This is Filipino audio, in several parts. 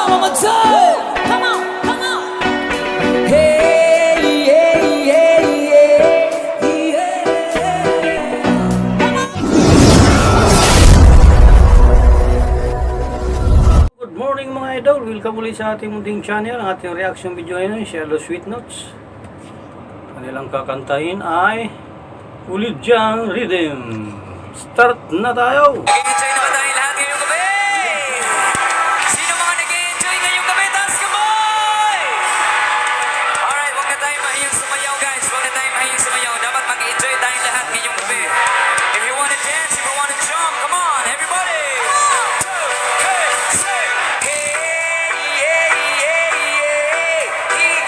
one more time. Come on, come on. Hey, yeah, yeah, yeah, yeah. Good morning mga idol, welcome ulit sa ating munting channel. Ang ating reaction video ngayon, Shallow Sweet Notes. Kanilang kakantahin ay Ulidyang Rhythm. Start na tayo! Nag-enjoy na ba tayo lahat ngayong gabi? Sino mga nag-enjoy ngayong gabi? Taas kamay! Alright, huwag na tayo mahiyang sumayaw guys. Huwag na tayo mahiyang sumayaw. Dapat mag-enjoy tayo lahat ngayong gabi. If you wanna dance, if you wanna jump, come on, everybody! 1, 2, 3, say, hey, yeah, yeah, yeah.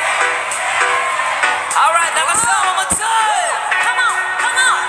Alright, nakasama mo tayo! Come on, come on!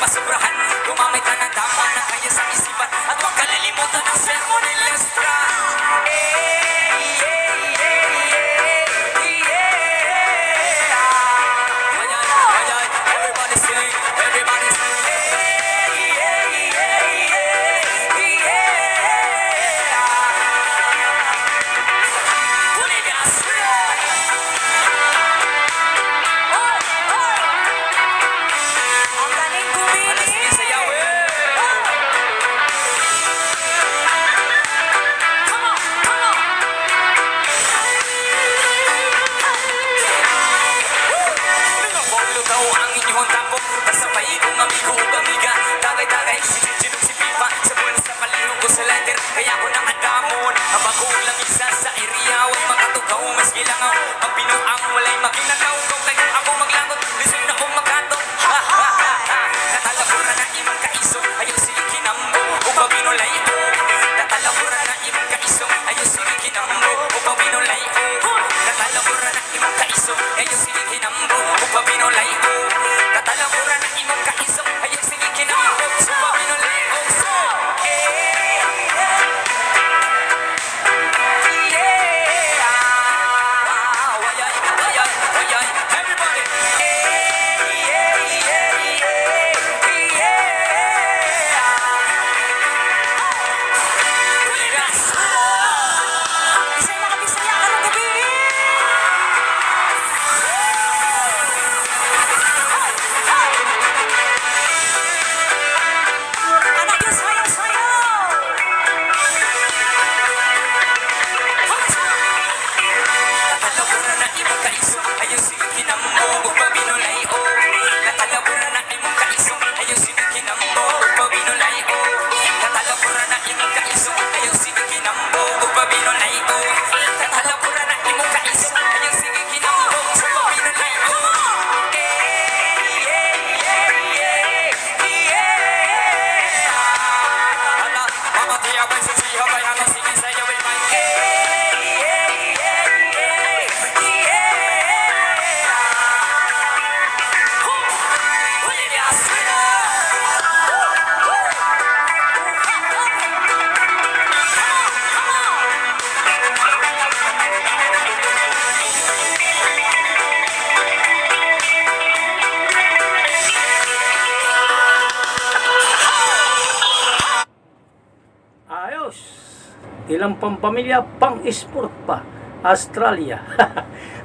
Masobrahan, gumamit na ng tama na kaya sa isipan at huwag kalilimutan ng sermon ni Lestra. Everybody sing, everybody sing. Kaya ko nang andamon ang bagong lamisa sa area. Huwag makatugaw, mas gilangaw ang pinuang walay maginanaw. Kung kayo ako maglangot, lisod na kong magato. Ha ha ha ha. Natalabura na imang kaiso, ayaw sige kinambo upang binulay ko. Natalabura na imang kaiso, ayaw sige kinambo upang binulay ko. Natalabura na imang kaiso, ayaw sige kinambo upang binulay ko. Natalabura na imang kaiso, ayaw sige kinambo upang binulay ko. Ilang pampamilya, pang-sport pa. Australia.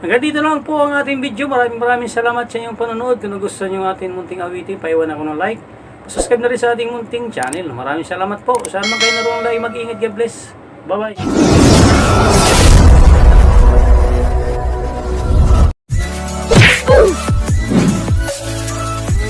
Hanggang dito lang po ang ating video. Maraming salamat sa inyong panonood. Kung nagustuhan nyo ating munting awitin, paiwan ako ng like. Subscribe na rin sa ating munting channel. Maraming salamat po. Saan man kayo naroon lang, mag-ingat. God bless. Bye-bye.